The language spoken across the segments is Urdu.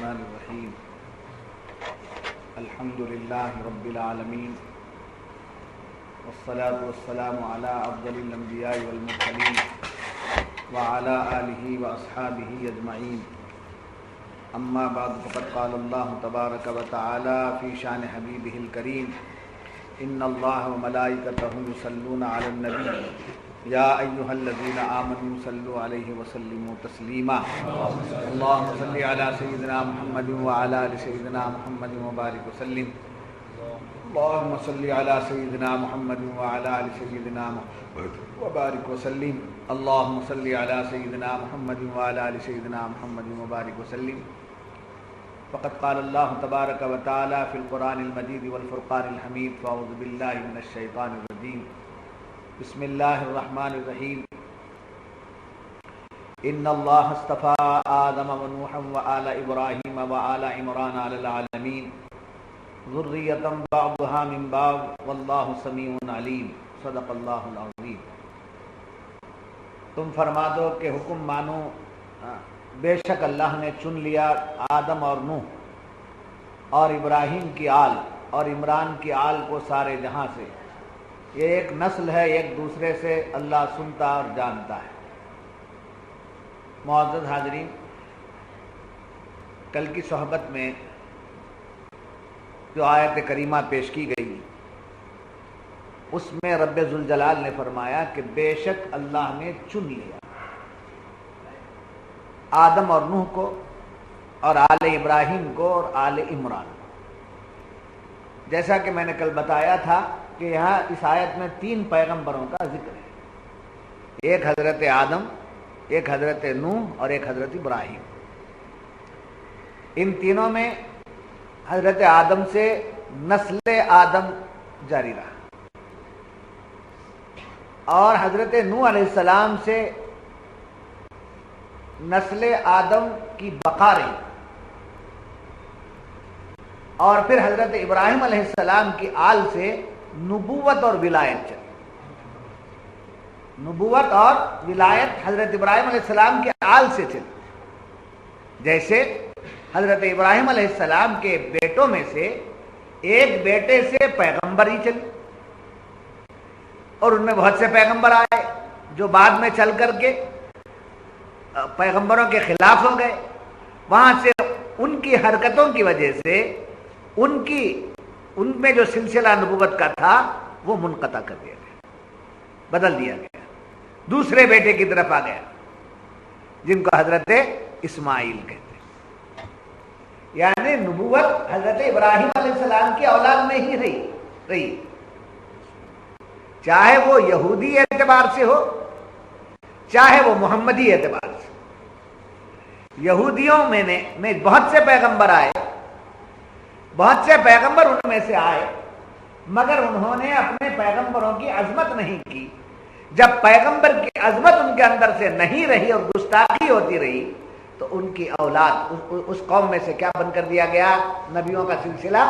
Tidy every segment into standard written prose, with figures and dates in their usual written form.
الرحمن الرحیم الحمد للہ رب العالمین والصلاة والسلام علی افضل الانبیاء والمرسلین وعلی آلہ واصحابہ اجمعین اما بعد فقد قال اللہ تبارک وتعالی فی شان حبیبہ الکریم ان اللہ وملائکتہ یصلون علی النبی یا ایہا الذین آمنوا صلوا علیہ وسلموا تسلیما اللہم صلی علی سیدنا محمد وعلی آل سیدنا محمد وبارک وسلم اللہم صلی علی سیدنا محمد وعلی آل سیدنا محمد وبارک وسلم اللہم صلی علی سیدنا محمد وعلی آل سیدنا محمد وبارک وسلم فقد قال اللہ تبارک وتعالی فی القرآن المجید والفرقان الحمید فاعوذ باللہ من الشیطان الرجیم بسم اللہ الرحمن الرحیم ان اللہ اصطفى آدم ونوحا وآل ابراہیم وآل عمران علی العالمین ذریۃ بعضها من بعض واللہ سمیع علیم صدق اللہ العظیم۔ تم فرما دو کہ حکم مانو، بے شک اللہ نے چن لیا آدم اور نوح اور ابراہیم کی آل اور عمران کی آل کو سارے جہاں سے۔ یہ ایک نسل ہے، ایک دوسرے سے اللہ سنتا اور جانتا ہے۔ معزز حاضرین، کل کی صحبت میں جو آیت کریمہ پیش کی گئی اس میں رب ذوالجلال نے فرمایا کہ بے شک اللہ نے چن لیا آدم اور نوح کو اور آل ابراہیم کو اور آل عمران کو۔ جیسا کہ میں نے کل بتایا تھا کہ یہاں اس آیت میں 3 پیغمبروں کا ذکر ہے، ایک حضرت آدم، ایک حضرت نوح اور ایک حضرت ابراہیم۔ ان تینوں میں حضرت آدم سے نسل آدم جاری رہا اور حضرت نوح علیہ السلام سے نسل آدم کی بقا رہی اور پھر حضرت ابراہیم علیہ السلام کی آل سے نبوت اور ولایت چلی۔ نبوت اور ولایت حضرت ابراہیم علیہ السلام کے آل سے چلی، جیسے حضرت ابراہیم علیہ السلام کے بیٹوں میں سے ایک بیٹے سے پیغمبری چلی اور ان میں بہت سے پیغمبر آئے جو بعد میں چل کر کے پیغمبروں کے خلاف ہو گئے۔ وہاں سے ان کی حرکتوں کی وجہ سے ان میں جو سلسلہ نبوت کا تھا وہ منقطع کر دیا گیا، بدل دیا گیا، دوسرے بیٹے کی طرف آ گیا جن کو حضرت اسماعیل کہتے ہیں۔ یعنی نبوت حضرت ابراہیم علیہ السلام کی اولاد میں ہی رہی، چاہے وہ یہودی اعتبار سے ہو چاہے وہ محمدی اعتبار سے۔ یہودیوں میں بہت سے پیغمبر آئے، بہت سے پیغمبر ان میں سے آئے، مگر انہوں نے اپنے پیغمبروں کی عظمت نہیں کی۔ جب پیغمبر کی عظمت ان کے اندر سے نہیں رہی اور گستاخی ہوتی رہی تو ان کی اولاد اس قوم میں سے کیا بند کر دیا گیا؟ نبیوں کا سلسلہ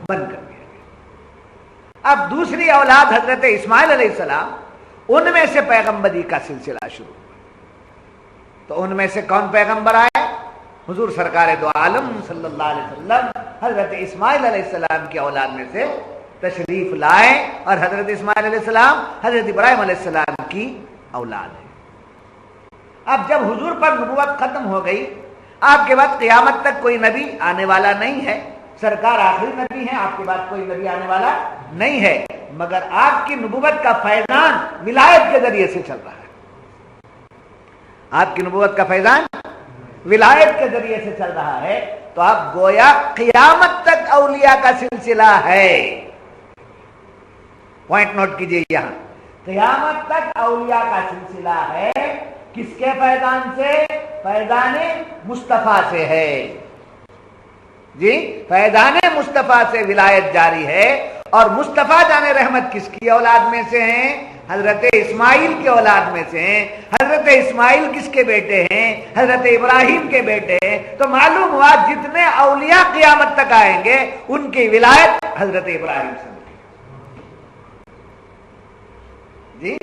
بند کر دیا گیا۔ اب دوسری اولاد حضرت اسماعیل علیہ السلام، ان میں سے پیغمبری کا سلسلہ شروع ہوا۔ تو ان میں سے کون پیغمبر آئے؟ حضور سرکار دو عالم صلی اللہ علیہ وسلم حضرت اسماعیل علیہ السلام کی اولاد میں سے تشریف لائے اور حضرت اسماعیل علیہ السلام حضرت ابراہیم علیہ السلام کی اولاد ہے۔ اب جب حضور پر نبوت ختم ہو گئی، آپ کے بعد قیامت تک کوئی نبی آنے والا نہیں ہے، سرکار آخری نبی ہیں، آپ کے بعد کوئی نبی آنے والا نہیں ہے، مگر آپ کی نبوت کا فیضان ولایت کے ذریعے سے چل رہا ہے۔ آپ کی نبوت کا فیضان ولایت کے ذریعے سے چل رہا ہے، تو آپ گویا قیامت تک اولیاء کا سلسلہ ہے۔ پوائنٹ نوٹ کیجئے، یہاں قیامت تک اولیاء کا سلسلہ ہے۔ کس کے فیضان سے؟ فیضان مصطفیٰ سے ہے جی، فیضان مصطفیٰ سے ولایت جاری ہے۔ اور مصطفیٰ جان رحمت کس کی اولاد میں سے ہیں؟ حضرت اسماعیل کی اولاد میں سے ہیں۔ حضرت اسماعیل کس کے بیٹے ہیں؟ حضرت ابراہیم کے بیٹے ہیں۔ تو معلوم ہوا جتنے اولیاء قیامت تک آئیں گے ان کی ولایت حضرت ابراہیم سے ملی۔ جی،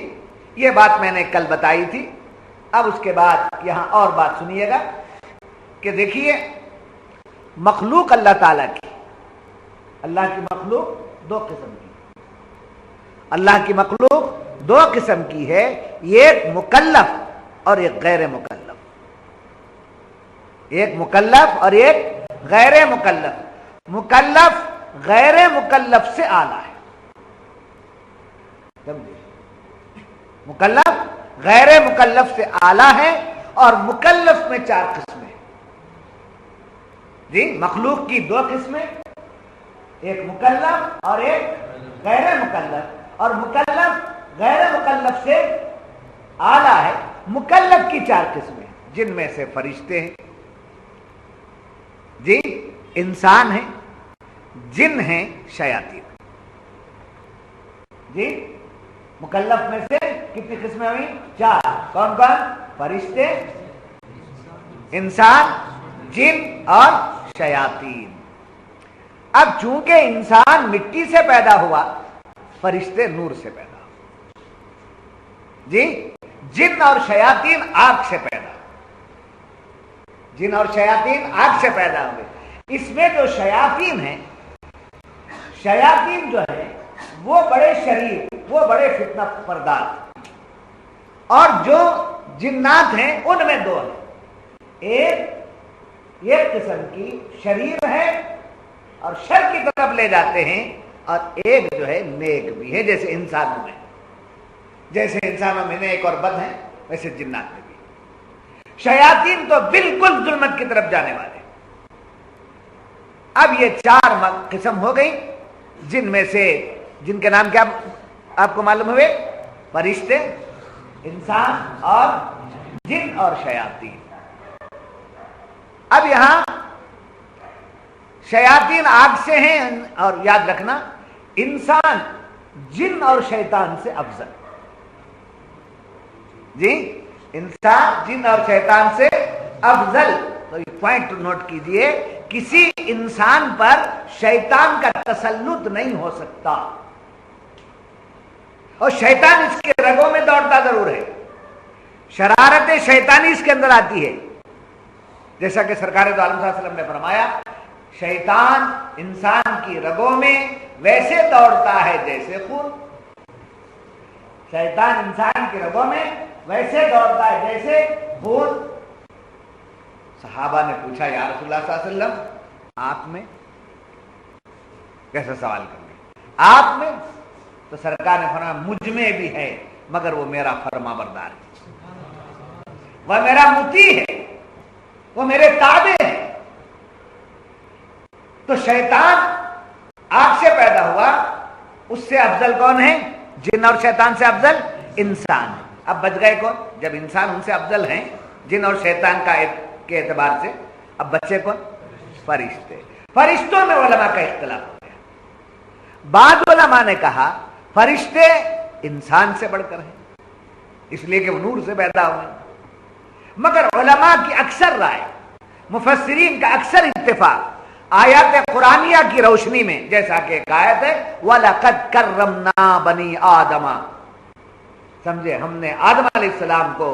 یہ بات میں نے کل بتائی تھی۔ اب اس کے بعد یہاں اور بات سنیے گا کہ دیکھیے مخلوق اللہ تعالیٰ کی، اللہ کی مخلوق دو قسم کی، اللہ کی مخلوق دو قسم کی ہے، ایک مکلف اور ایک غیر مکلف، ایک مکلف اور ایک غیر مکلف۔ مکلف غیر مکلف سے اعلیٰ ہے، سمجھے؟ مکلف غیر مکلف سے اعلیٰ ہے، اور مکلف میں 4 قسمیں جی، مخلوق کی 2 قسمیں، ایک مکلف اور ایک غیر مکلف، اور مکلف غیر مکلف سے اعلیٰ ہے۔ مکلف کی 4 قسمیں، جن میں سے فرشتے ہیں جی، انسان ہیں، جن ہیں، شیاطین جی۔ مکلف میں سے کتنی قسمیں ہوئی؟ 4۔ کون کون؟ فرشتے، انسان، جن اور شیاطین۔ اب چونکہ انسان مٹی سے پیدا ہوا، فرشتے نور سے پیدا ہوئے جی، جن اور شیاطین آگ سے پیدا، جن اور شیاطین آگ سے پیدا ہوئے۔ اس میں جو شیاطین ہیں، شیاطین جو ہے وہ بڑے شریر، وہ بڑے فتنہ پردار، اور جو جنات ہیں ان میں 2 ہیں، ایک قسم کی شریر ہے اور شر کی طرف لے جاتے ہیں، اور ایک جو ہے نیک بھی ہے، جیسے انسانوں میں، جیسے انسانوں میں نیک اور بد ہیں، ویسے جنات میں بھی۔ شیاطین تو بالکل ظلمت کی طرف جانے والے۔ اب یہ 4 قسم ہو گئی، جن میں سے جن کے نام کیا آپ کو معلوم ہوئے؟ فرشتے، انسان اور جن اور شیاطین۔ اب یہاں شیاطین آگ سے ہیں، اور یاد رکھنا انسان جن اور شیطان سے افضل جی، انسان جن اور شیطان سے افضل۔ تو یہ پوائنٹ نوٹ کیجئے، کسی انسان پر شیطان کا تسلط نہیں ہو سکتا، اور شیطان اس کے رگوں میں دوڑتا ضرور ہے، شرارت شیطانی اس کے اندر آتی ہے، جیسا کہ سرکار دو عالم صلی اللہ علیہ وسلم نے فرمایا، شیطان انسان کی رگوں میں ویسے دوڑتا ہے جیسے خون، شیطان انسان کی رگوں میں ویسے دوڑتا ہے جیسے خون۔ صحابہ نے پوچھا یا رسول اللہ صلی اللہ علیہ وسلم، آپ میں؟ کیسا سوال کریں، آپ میں؟ تو سرکار نے فرمایا مجھ میں بھی ہے، مگر وہ میرا فرما بردار ہے، وہ میرا مطیع ہے، وہ میرے تابع ہے۔ تو شیطان آگ سے پیدا ہوا، اس سے افضل کون ہے؟ جن اور شیطان سے افضل انسان۔ اب بچ گئے کون؟ جب انسان ان سے افضل ہیں جن اور شیطان کے اعتبار سے، اب بچے کون؟ فرشتے۔ فرشتوں میں علماء کا اختلاف ہو گیا، بعض علماء نے کہا فرشتے انسان سے بڑھ کر ہیں، اس لیے کہ وہ نور سے پیدا ہوئے، مگر علماء کی اکثر رائے، مفسرین کا اکثر اتفاق آیات قرآنیہ کی روشنی میں، جیسا کہ ایک آیت ہے وَلَقَدْ كَرَّمْنَا بَنِي آدَمَ، سمجھے، ہم نے آدم علیہ السلام کو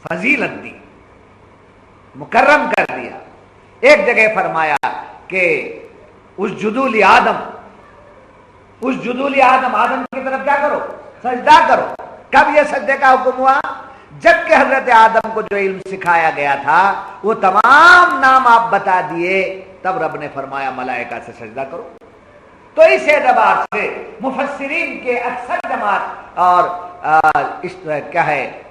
فضیلت دی، مکرم کر دیا۔ ایک جگہ فرمایا کہ اسجدوا لآدم، اسجدوا لآدم، آدم کی طرف کیا کرو؟ سجدہ کرو۔ کب یہ سجدے کا حکم ہوا؟ جبکہ حضرت آدم کو جو علم سکھایا گیا تھا وہ تمام نام آپ بتا دیے، تب رب نے فرمایا ملائکہ سے سجدہ کرو۔ تو اس اعتبار سے مفسرین کے اکثر جماعت اور کیا ہے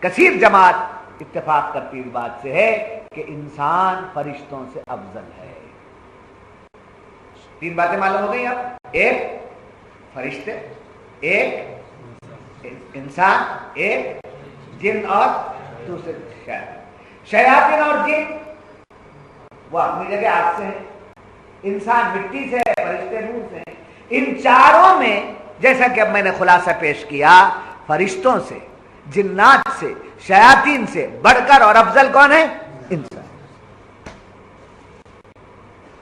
کثیر جماعت اتفاق کرتی اس بات سے ہے کہ انسان فرشتوں سے افضل ہے۔ 3 باتیں معلوم ہو گئی اب، ایک فرشتے، ایک انسان، ایک جن اور دوسرے شیاطین اور جن وہ اپنی جگہ آگ سے ہیں، انسان مٹی سے ہے، فرشتے نور سے ہیں۔ ان چاروں میں جیسا کہ اب میں نے خلاصہ پیش کیا، فرشتوں سے، جنات سے، شیاطین سے بڑھ کر اور افضل کون ہے؟ انسان۔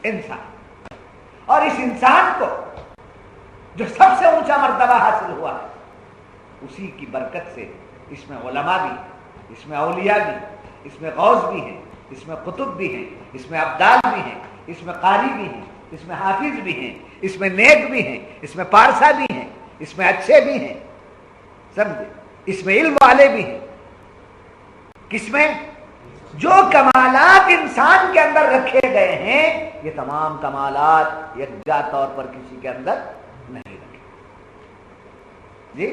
انسان، اور اس انسان کو جو سب سے اونچا مرتبہ حاصل ہوا ہے، اسی کی برکت سے اس میں علماء بھی، اس میں اولیاء بھی، اس میں غوث بھی ہیں، اس میں قطب بھی ہیں، اس میں ابدال بھی ہیں، اس میں قاری بھی ہیں، اس میں حافظ بھی ہیں، اس میں نیک بھی ہیں، اس میں پارسا بھی ہیں، اس میں اچھے بھی ہیں، سمجھے، اس میں علم والے بھی ہیں، کس میں؟ جو کمالات انسان کے اندر رکھے گئے ہیں یہ تمام کمالات یکجا طور پر کسی کے اندر نہیں رکھے. جی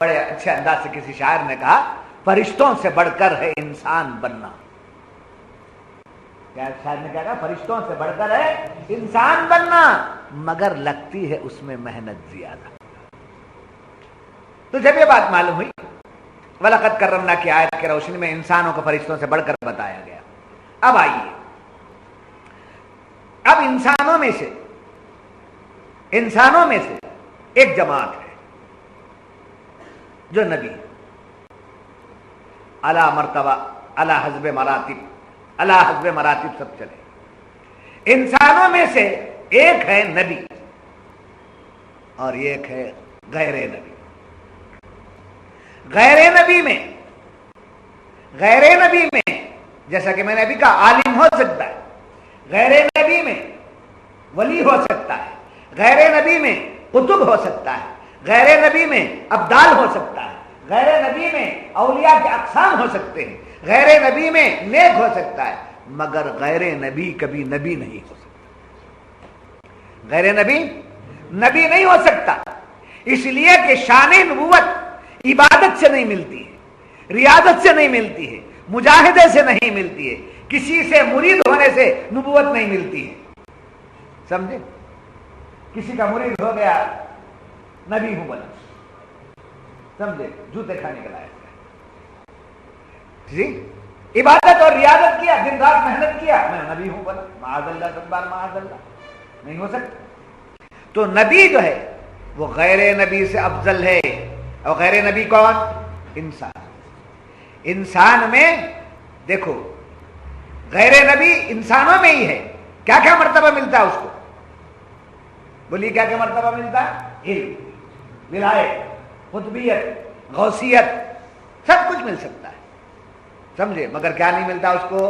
بڑے اچھے انداز سے کسی شاعر نے کہا فرشتوں سے بڑھ کر ہے انسان بننا. کیا شاعر نے کہا تھا؟ فرشتوں سے بڑھ کر ہے انسان بننا، مگر لگتی ہے اس میں محنت زیادہ. تو جب یہ بات معلوم ہوئی وَلَقَدْ كَرَّمْنَا کی آیت کی روشنی میں انسانوں کو فرشتوں سے بڑھ کر بتایا گیا. اب آئیے، اب انسانوں میں سے ایک جماعت ہے جو نبی اعلی مرتبہ اعلی حسب مراتب سب چلے. انسانوں میں سے ایک ہے نبی اور ایک ہے غیر نبی. غیر نبی میں جیسا کہ میں نے ابھی کہا عالم ہو سکتا ہے، غیر نبی میں ولی ہو سکتا ہے، غیر نبی میں قطب ہو سکتا ہے، غیر نبی میں ابدال ہو سکتا ہے، غیر نبی میں اولیاء کے اقسام ہو سکتے ہیں، غیر نبی میں نیک ہو سکتا ہے، مگر غیر نبی کبھی نبی نہیں ہو سکتا. غیر نبی نبی نہیں ہو سکتا، اس لیے کہ شان نبوت عبادت سے نہیں ملتی ہے، ریاضت سے نہیں ملتی ہے، مجاہدے سے نہیں ملتی ہے، کسی سے مرید ہونے سے نبوت نہیں ملتی ہے. سمجھے؟ کسی کا مرید ہو گیا نبی ہوں بنا، سمجھے، جوتے کھانے کے لائق جی، عبادت اور ریاضت کیا، دن رات محنت کیا، میں نبی ہوں بنا، معاذ اللہ تبار معاذ اللہ، نہیں ہو سکتا. تو نبی جو ہے وہ غیر نبی سے افضل ہے. اور غیر نبی کون؟ انسان میں دیکھو، غیر نبی انسانوں میں ہی ہے. کیا کیا مرتبہ ملتا ہے اس کو؟ بولیے کیا کیا مرتبہ ملتا ہے؟ علم، ولایت، قطبیت، غوثیت، سب کچھ مل سکتا ہے، سمجھے، مگر کیا نہیں ملتا اس کو؟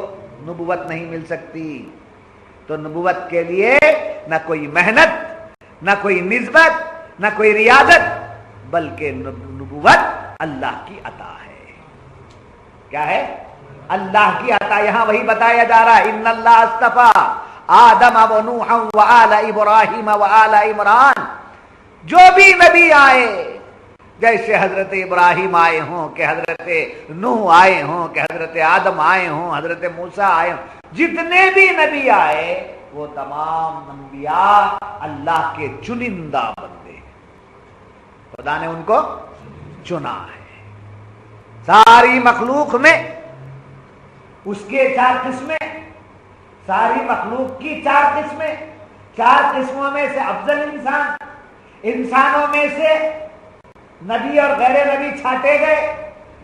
نبوت نہیں مل سکتی. تو نبوت کے لیے نہ کوئی محنت، نہ کوئی نسبت، نہ کوئی ریاضت، بلکہ نبوت اللہ کی عطا ہے. کیا ہے؟ اللہ کی عطا. یہاں وہی بتایا جا رہا ہے ان اللہ اصطفیٰ آدم و نوحا و آل ابراہیم و آل عمران. جو بھی نبی آئے، جیسے حضرت ابراہیم آئے ہوں، کہ حضرت نوح آئے ہوں، کہ حضرت آدم آئے ہوں، حضرت موسیٰ آئے ہوں، جتنے بھی نبی آئے وہ تمام انبیاء اللہ کے چنندہ بندے ہیں. خدا نے ان کو چنا ہے. ساری مخلوق میں اس کے 4 قسمیں، ساری مخلوق کی 4 قسمیں، 4 قسموں میں سے افضل انسان. انسانوں میں سے نبی اور غیر نبی چھانٹے گئے.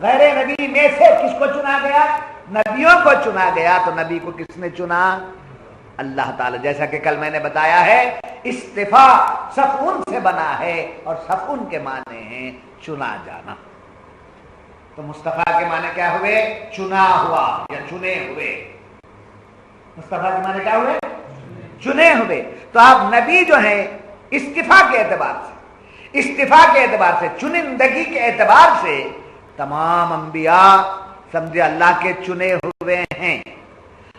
غیر نبی میں سے کس کو چنا گیا؟ نبیوں کو چنا گیا. تو نبی کو کس نے چنا؟ اللہ تعالی. جیسا کہ کل میں نے بتایا ہے استفاء سفعون سے بنا ہے، اور سفعون کے معنی ہیں چنا جانا. تو مصطفیٰ کے معنی کیا ہوئے؟ چنا ہوا یا چنے ہوئے. مصطفیٰ کے معنی کیا ہوئے؟ چنے ہوئے. تو آپ نبی جو ہیں استفاء کے اعتبار سے چنندگی کے اعتبار سے تمام انبیاء سمجھے اللہ کے چنے ہوئے ہیں.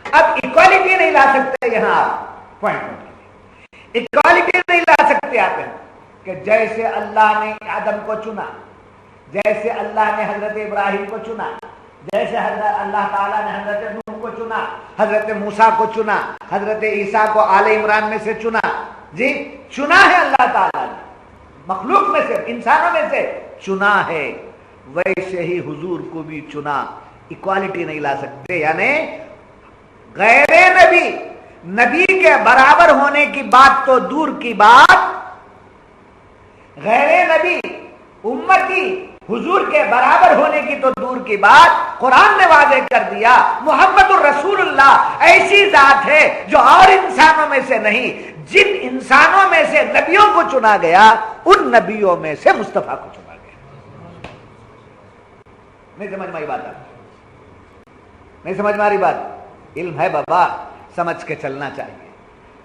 اب ایکوالٹی نہیں لا سکتے. یہاں آپ پوائنٹ ایکوالٹی نہیں لا سکتے آپ کہ جیسے اللہ نے آدم کو چنا، جیسے اللہ نے حضرت ابراہیم کو چنا، جیسے اللہ تعالیٰ نے حضرت نوح کو چنا، حضرت موسیٰ کو چنا، حضرت عیسیٰ کو آل عمران میں سے چنا. جی چنا ہے اللہ تعالیٰ نے، مخلوق میں سے، انسانوں میں سے چنا ہے، ویسے ہی حضور کو بھی چنا. ایکوالٹی نہیں لا سکتے. یعنی غیر نبی کے برابر ہونے کی بات تو دور کی بات، غیر نبی امتی حضور کے برابر ہونے کی تو دور کی بات، قرآن نے واضح کر دیا محمد الرسول اللہ ایسی ذات ہے جو اور انسانوں میں سے نہیں. جن انسانوں میں سے نبیوں کو چنا گیا ان نبیوں میں سے مصطفیٰ کو چنا گیا. نہیں سمجھ میں آئی بات؟ نہیں سمجھ میں آ رہی بات؟ علم ہے بابا، سمجھ کے چلنا چاہیے.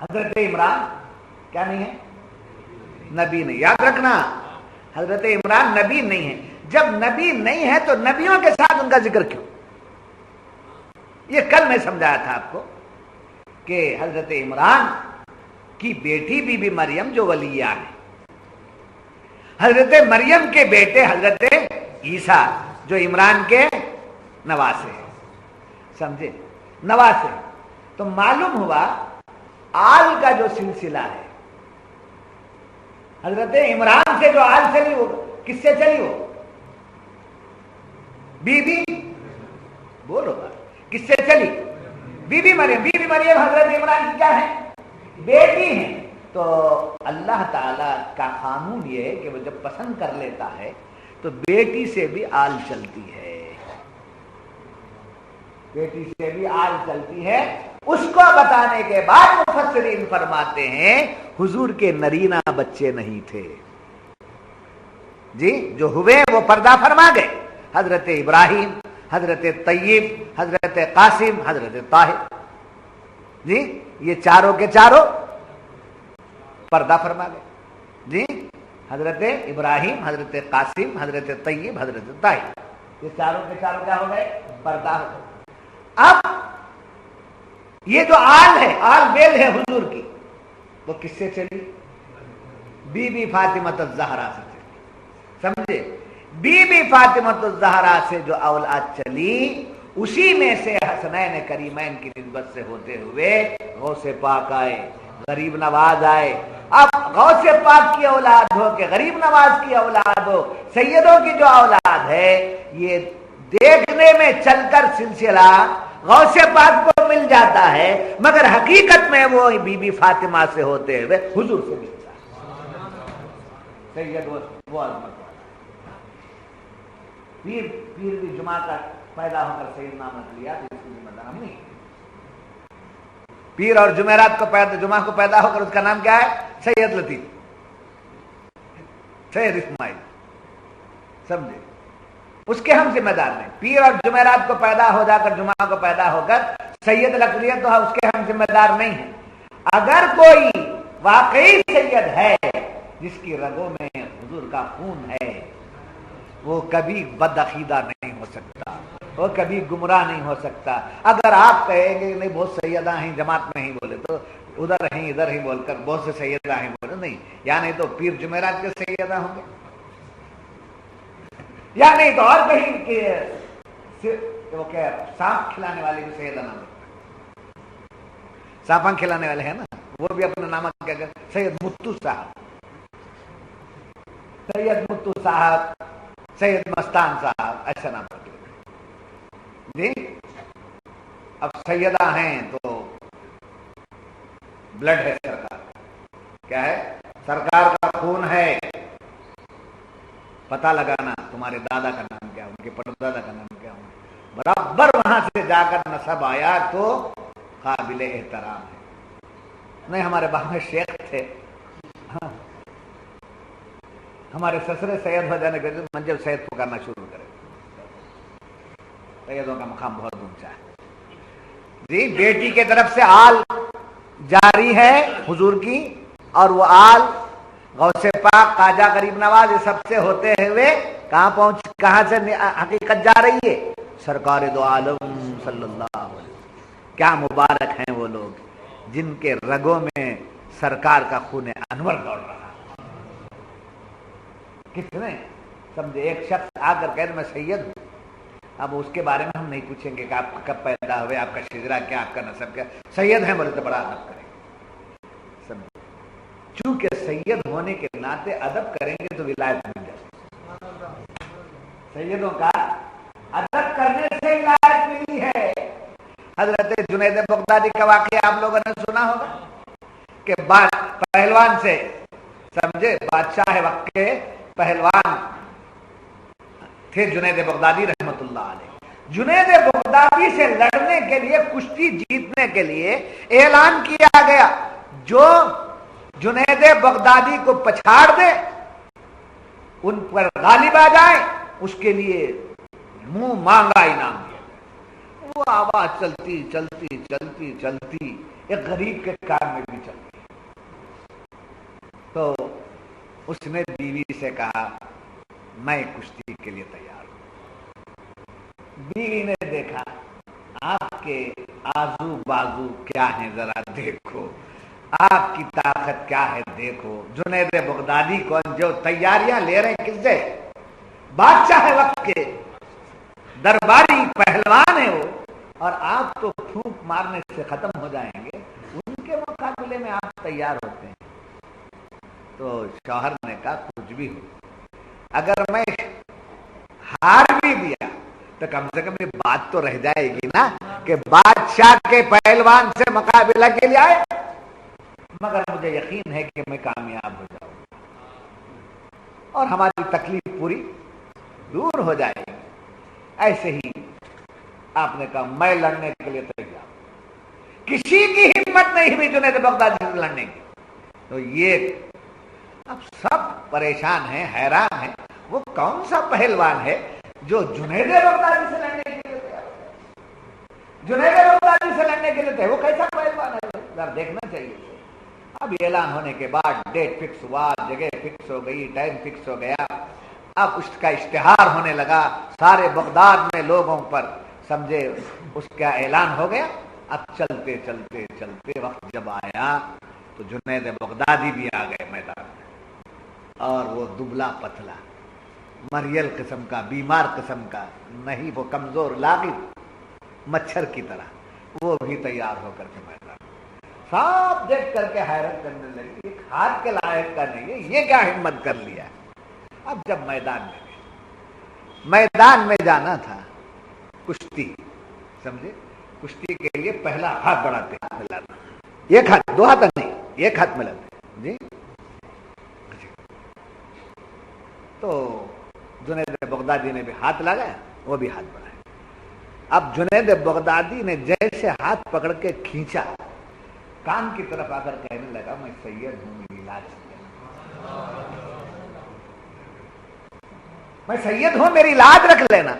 حضرت عمران کیا نہیں ہے؟ نبی نہیں. یاد رکھنا حضرت عمران نبی نہیں ہے. جب نبی نہیں ہے تو نبیوں کے ساتھ ان کا ذکر کیوں؟ یہ کل میں سمجھایا تھا آپ کو کہ حضرت عمران کی بیٹی بی بی مریم جو ولیہ ہے، حضرت مریم کے بیٹے حضرت عیسیٰ جو عمران کے نواسے ہیں. سمجھے؟ نواسے. تو معلوم ہوا آل کا جو سلسلہ ہے حضرت عمران سے جو آل چلی وہ کس سے چلی؟ وہ بی بی بولو بات کس سے چلی؟ بی بی مریم. بی بی مریم حضرت عمران کی کیا ہے؟ بیٹی ہیں. تو اللہ تعالی کا قانون یہ ہے کہ وہ جب پسند کر لیتا ہے تو بیٹی سے بھی آل چلتی ہے. بیٹی سے بھی آل چلتی ہے. اس کو بتانے کے بعد مفسرین فرماتے ہیں حضور کے نرینہ بچے نہیں تھے جی، جو ہوئے وہ پردہ فرما گئے. حضرت ابراہیم، حضرت طیب، حضرت قاسم، حضرت طاہر جی، یہ چاروں کے چاروں پردہ فرما گئے جی. حضرت ابراہیم، حضرت قاسم، حضرت طیب، حضرت طاہر، یہ چاروں کے چاروں کیا ہو گئے؟ پردہ ہو گئے. اب یہ جو آل ہے، آل بیل ہے حضور کی، وہ کس سے چلی؟ بی بی فاطمہ الزہرا سے چلی. سمجھے؟ بی بی فاطمہ الزہرا سے جو اولاد چلی اسی میں سے حسنین کریمین کی نسبت سے ہوتے ہوئے غوث پاک آئے، غریب نواز آئے. اب غوث پاک کی اولاد ہو کہ غریب نواز کی اولاد ہو، سیدوں کی جو اولاد ہے، یہ دیکھنے میں چل کر سلسلہ غوث پاک کو مل جاتا ہے، مگر حقیقت میں وہ بی بی فاطمہ سے ہوتے ہوئے حضور سے ملتا ہے. سید وہ عظمت پیر بھی جمعہ کا پیدا ہو کر سید نام رکھ لیا تو اس کی ذمہ دار ہم نہیں. پیر اور جمعرات کو جمعہ کو پیدا ہو کر اس کا نام کیا ہے؟ سید لطیف، سید اسماعیل. سمجھے؟ اس کے ہم ذمہ دار نہیں. پیر اور جمعرات کو پیدا ہو جا کر جمعہ کو پیدا ہو کر سید لکھ لیا تو اس کے ہم ذمہ دار نہیں ہیں. اگر کوئی واقعی سید ہے جس کی رگوں میں حضور کا خون ہے، وہ کبھی بد عقیدہ نہیں ہو سکتا، وہ کبھی گمراہ نہیں ہو سکتا. اگر آپ کہیں گے نہیں بہت سیدہ ہیں جماعت میں ہی بولے تو ادھر ہیں ادھر ہی بول کر بہت سے سیدہ ہیں بولے نہیں، یا نہیں تو پیر جمعرات کے سیدہ ہوں گے، یا نہیں تو اور کہیں کہ وہ کیا سانپ کھلانے والے بھی سیدہ نام ہے. سانپاں کھلانے والے ہیں نا، وہ بھی اپنا نام کیا کرتے؟ سید متو صاحب، سید متو صاحب، سید مستان صاحب، ایسا نام رکھتے جی. اب سیدہ ہیں تو بلڈ ہے سرکار، کیا ہے؟ سرکار کا خون ہے. پتہ لگانا تمہارے دادا کا نام کیا، ان کے پردادا کا نام کیا، برابر وہاں سے جا کر نسب آیا تو قابل احترام ہے. نہیں ہمارے باپ میں شیخ تھے، ہمارے سسرے سید ہو جانے کے بعد منجل سید پکارنا شروع کرے. سیدوں کا مقام بہت اونچا ہے جی. بیٹی کے طرف سے آل جاری ہے حضور کی، اور وہ آل غوث پاک، خواجہ غریب نواز، یہ سب سے ہوتے ہوئے کہاں سے حقیقت جا رہی ہے؟ سرکار دو عالم صلی اللہ علیہ وسلم. کیا مبارک ہیں وہ لوگ جن کے رگوں میں سرکار کا خون انور دوڑ رہا. کتنے سمجھے؟ ایک شخص آ کر کہہ میں سید ہوں، اب اس کے بارے میں ہم نہیں پوچھیں گے کہ آپ کب پیدا ہوئے، آپ کا شجرہ کیا، آپ کا نسب کیا. سید ہیں بولے تو بڑا ادب کریں گے. سمجھے؟ چونکہ سید ہونے کے ناطے ادب کریں گے تو ولایت مل جائے. سیدوں کا ادب کرنے سے ولایت ملی ہے. حضرت جنید بغدادی کا واقعہ آپ لوگوں نے سنا ہوگا کہ پہلوان سے، سمجھے، بادشاہ وقت کے پہلوان تھے جنید بغدادی رحمت اللہ علیہ. جنید بغدادی سے لڑنے کے لیے، کشتی جیتنے کے لیے اعلان کیا گیا جو جنید بغدادی کو پچھاڑ دے، ان پر غالب آ جائے، اس کے لیے منہ مانگا انعام دیا. وہ آواز چلتی چلتی چلتی چلتی ایک غریب کے کام میں بھی چلتی. تو اس نے بیوی سے کہا میں کشتی کے لیے تیار ہوں. بیوی نے دیکھا آپ کے آزو بازو کیا ہیں ذرا دیکھو, آپ کی طاقت کیا ہے دیکھو. جنید بغدادی کو جو تیاریاں لے رہے ہیں کس سے, بادشاہ وقت کے درباری پہلوان ہیں وہ, اور آپ تو پھونک مارنے سے ختم ہو جائیں گے, ان کے مقابلے میں آپ تیار ہوتے ہیں. تو شوہر نے کہا کچھ بھی ہو, اگر میں ہار بھی دیا تو کم سے کم یہ بات تو رہ جائے گی نا کہ بادشاہ کے پہلوان سے مقابلہ کے لیے آئے, مگر مجھے یقین ہے کہ میں کامیاب ہو جاؤں گا اور ہماری تکلیف پوری دور ہو جائے گی. ایسے ہی آپ نے کہا میں لڑنے کے لیے تیار ہوں. کسی کی ہمت نہیں ہوئی جنید بغدادی سے لڑنے کی. تو یہ اب سب پریشان ہیں, حیران ہیں, وہ کون سا پہلوان ہے جو جنید بغدادی سے لڑنے کے لیے تیار ہے, جنید بغدادی سے لڑنے کے لیے تیار, وہ کیسا پہلوان ہے, دیکھنا چاہیے. اب اعلان ہونے کے بعد ڈیٹ فکس ہوا, جگہ فکس ہو گئی, ٹائم فکس ہو گیا. اب اس کا اشتہار ہونے لگا سارے بغداد میں لوگوں پر, سمجھے اس کا اعلان ہو گیا. اب چلتے چلتے چلتے وقت جب آیا تو جنید بغدادی بھی آ گئے میدان میں, اور وہ دبلا پتلا مریل قسم کا, بیمار قسم کا نہیں, وہ کمزور لاغر مچھر کی طرح, وہ بھی تیار ہو کر کے میدان. سب دیکھ کر کے حیرت کرنے لگی, ایک ہاتھ کے لائق کا نہیں ہے, یہ کیا ہمت کر لیا. اب جب میدان میں گئے, میدان میں جانا تھا کشتی, سمجھے, کشتی کے لیے پہلا ہاتھ بڑھاتے ملانا, ایک ہاتھ, دو ہاتھ نہیں, ایک ہاتھ ملاتے جی. تو جنید بغدادی نے بھی ہاتھ لگایا, وہ بھی ہاتھ بڑھایا. اب جنید بغدادی نے جیسے ہاتھ پکڑ کے کھینچا, کان کی طرف آ کر کہنے لگا میں سید ہوں, میری لاج رکھ لینا, میں سید ہوں, میری لاج رکھ لینا.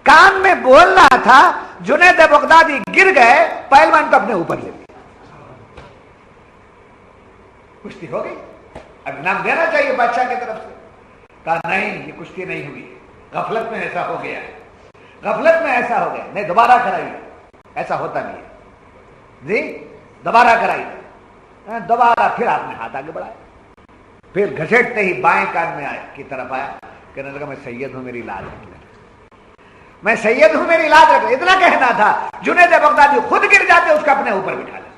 کان میں بول رہا تھا, جنید بغدادی گر گئے, پہلوان کو اپنے اوپر لے لیا. کشتی ہو گئی, اب انعام دینا چاہیے بادشاہ کی طرف سے. کہا نہیں, یہ کشتی نہیں ہوئی, غفلت میں ایسا ہو گیا, غفلت میں ایسا ہو گیا, نہیں دوبارہ کرائیے, ایسا ہوتا نہیں ہے جی, دوبارہ کرائیے. دوبارہ پھر آپ نے ہاتھ آگے بڑھایا, پھر گھسیٹتے ہی بائیں کان میں کی طرف آیا, کہنے لگا میں سید ہوں, میری لاج رکھ لینا, میں سید ہوں, میری لاج رکھ لینا. اتنا کہنا تھا, جنید بغدادی خود گر جاتے, اس کا اپنے اوپر بٹھا لے.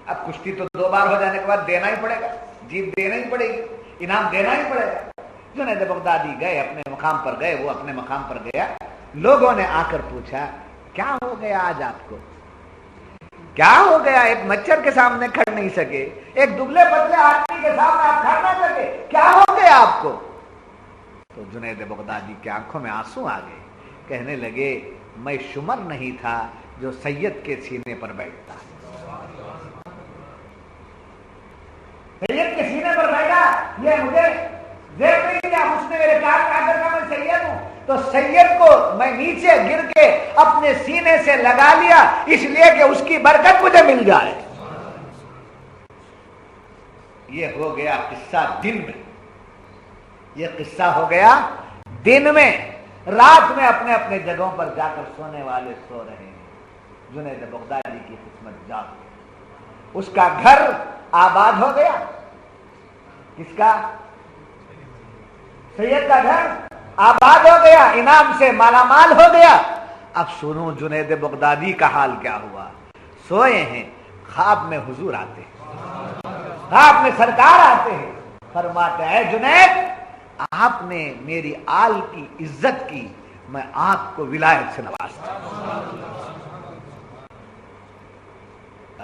اب کشتی تو دو بار ہو جانے کے بعد دینا ہی پڑے گا, جیت دینا ہی پڑے گی, انعام دینا ہی پڑے گا. جنید بغدادی گئے, اپنے مقام پر گئے, وہ اپنے مقام پر گیا. لوگوں نے آ کر پوچھا کیا ہو گیا آج آپ کو, کیا ہو گیا, ایک مچھر کے سامنے کھڑ نہیں سکے, ایک دبلے پتلے آدمی کے سامنے آپ کھڑ نہ سکے, کیا ہو گیا آپ کو. تو جنید بغدادی کی آنکھوں میں آنسو آ گئے, کہنے لگے میں شمر نہیں تھا جو سید کے سینے پر بیٹھتا. سید کے سینے پر بیٹھا, یہ مجھے دیکھ نہیں کیا, اس نے میرے کان میں آ کر کہا میں سید ہوں, تو سید کو میں نیچے گر کے اپنے سینے سے لگا لیا, اس لیے کہ اس کی برکت مجھے مل جائے. یہ ہو گیا قصہ دن میں, یہ قصہ ہو گیا دن میں. رات میں اپنے اپنے جگہوں پر جا کر سونے والے سو رہے ہیں. جنید بغدادی کی قسمت جاگ گئی, اس کا گھر آباد ہو گیا. کس کا, سید کا گھر آباد ہو گیا, انعام سے مالا مال ہو گیا. اب سنو جنید بغدادی کا حال کیا ہوا. سوئے ہیں, خواب میں حضور آتے ہیں, خواب میں سرکار آتے ہیں, فرماتے ہیں جنید آپ نے میری آل کی عزت کی, میں آپ کو ولایت سے نوازتا ہوں.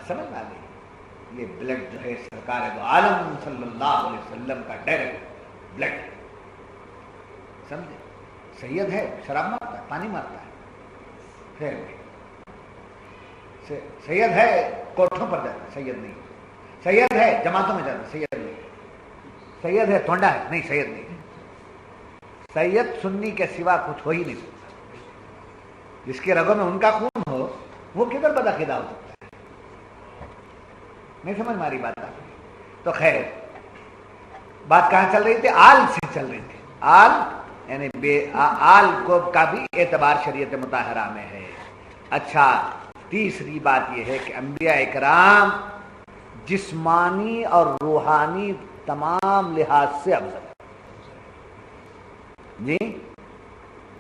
سمجھ میں آ گئی, یہ بلڈ جو ہے سرکار دو عالم صلی اللہ علیہ وسلم کا ڈائریکٹ بلڈ, سمجھے. سید ہے, شراب مارتا ہے, پانی مارتا ہے, پھر سید ہے کوٹھوں پر جاتا ہے, سید نہیں. سید ہے جماعتوں میں جاتا ہے, سید نہیں. سید ہے تھونڈا ہے, نہیں سید نہیں. سید سنی کے سوا کچھ ہو ہی نہیں سکتا. جس کے رگوں میں ان کا خون ہو وہ کدھر بدعقیدہ ہو سکتا ہے؟ نہیں سمجھ ماری بات آپ؟ تو خیر بات کہاں چل رہی تھی؟ آل سے چل رہی تھی. آل یعنی آل کو کا بھی اعتبار شریعت مطہرہ میں ہے. اچھا تیسری بات یہ ہے کہ انبیاء اکرام جسمانی اور روحانی تمام لحاظ سے افضل ہے. جی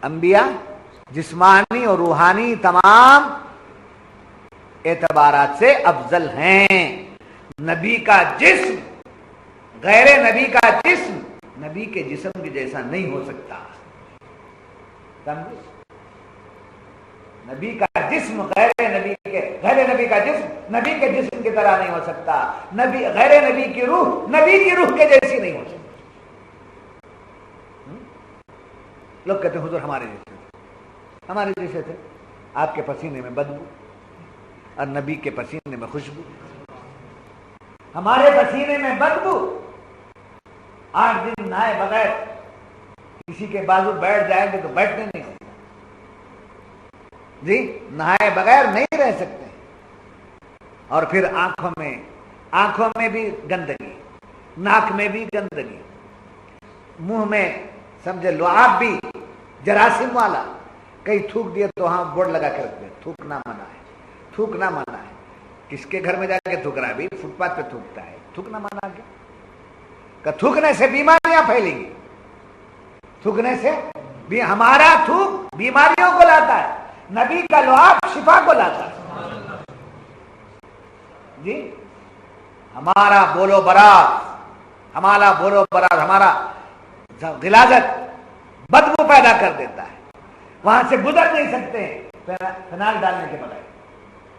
انبیاء جسمانی اور روحانی تمام اعتبارات سے افضل ہیں. نبی کا جسم غیر نبی کا جسم نبی کے جسم کے جیسا نہیں ہو سکتا. سمجھے؟ نبی کا جسم غیر نبی کا جسم نبی کے جسم کی طرح نہیں ہو سکتا. نبی غیر نبی کی روح نبی کی روح کے جیسی نہیں ہو سکتی. لوگ کہتے ہیں حضور ہمارے جیسے تھے. آپ کے پسینے میں بدبو اور نبی کے پسینے میں خوشبو. ہمارے پسینے میں بدبو 8 دن نہائے بغیر کسی کے بازو بیٹھ جائیں گے تو بیٹھنے نہیں ہوگا. جی نہائے بغیر نہیں رہ سکتے. اور پھر آنکھوں میں بھی گندگی, ناک میں بھی گندگی, منہ میں سمجھے لعاب بھی جراثیم والا. کہیں تھوک دیے تو ہاں بورڈ لگا کے رکھ دے تھوکنا منع ہے, تھوکنا منع ہے. کس کے گھر میں جا کے تھوک رہا ہے؟ فٹ پاتھ پہ تھوکتا ہے, تھوکنا منع کیا؟ کہ تھوکنے سے بیماریاں پھیلیں گی. تھوکنے سے بھی ہمارا تھوک بیماریوں کو لاتا ہے, نبی کا لعاب شفا کو لاتا ہے. جی ہمارا بولو براز ہمارا غلاظت بدبو پیدا کر دیتا ہے. وہاں سے گزر نہیں سکتے فنال ڈالنے کے بغیر.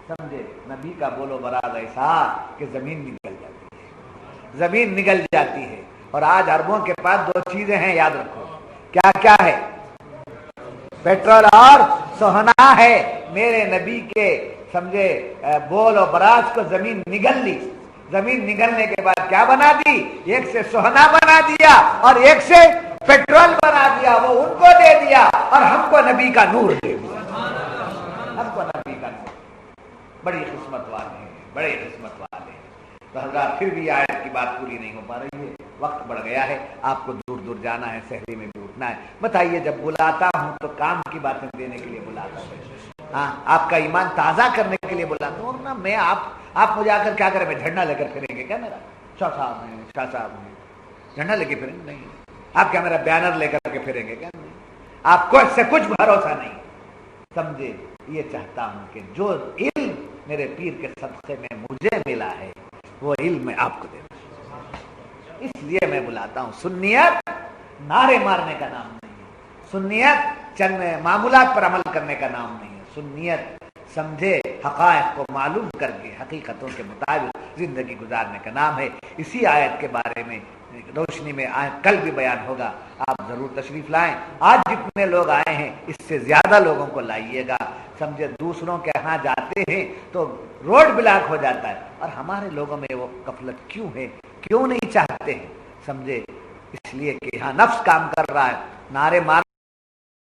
سمجھے؟ نبی کا بولو براز ایسا کہ زمین نگل جاتی ہے. اور آج عربوں کے پاس 2 چیزیں ہیں, یاد رکھو. کیا کیا ہے؟ پیٹرول اور سونا ہے. میرے نبی کے سمجھے بول و براز کو زمین نگل لی. زمین نگلنے کے بعد کیا بنا دی؟ ایک سے سونا بنا دیا اور ایک سے پیٹرول بنا دیا. وہ ان کو دے دیا اور ہم کو نبی کا نور دے دیا. ہم کو نبی کا نور. بڑی قسمت والے ہیں, بڑے قسمت والے ہیں. تو حضرات پھر بھی آیت کی بات پوری نہیں ہو پا رہی ہے, وقت بڑھ گیا ہے. آپ کو دور دور جانا ہے, سحری میں بھی اٹھنا ہے. بتائیے جب بلاتا ہوں تو کام کی باتیں دینے کے لیے بلاتا ہوں, ہاں آپ کا ایمان تازہ کرنے کے لیے بلاتا ہوں. اور نا میں آپ مجھے آ کر کیا کریں؟ میں جھنڈا لے کر پھریں گے کیا؟ میرا شاہ صاحب ہیں جھنڈا لے کے پھریں گے؟ نہیں. آپ کیا میرا بینر لے کر کے پھریں گے کیا؟ نہیں. آپ کو اس سے کچھ بھروسہ نہیں. سمجھے؟ یہ چاہتا ہوں کہ جو علم میرے پیر کے صدقے میں مجھے ملا ہے وہ علم میں آپ کو دے دوں. اس لیے میں بلاتا ہوں. سنیت نعرے مارنے کا نام نہیں ہے. سنیت چند معمولات پر عمل کرنے کا نام نہیں ہے. سنیت سمجھے حقائق کو معلوم کر کے حقیقتوں کے مطابق زندگی گزارنے کا نام ہے. اسی آیت کے بارے میں روشنی میں کل بھی بیان ہوگا. آپ ضرور تشریف لائیں. آج جتنے لوگ آئے ہیں اس سے زیادہ لوگوں کو لائیے گا. سمجھے دوسروں کے ہاں جاتے ہیں تو روڈ بلاک ہو جاتا ہے, اور ہمارے لوگوں میں وہ غفلت کیوں ہے؟ کیوں نہیں چاہتے ہیں؟ سمجھے؟ اس لیے کہ یہاں نفس کام کر رہا ہے. نعرے مار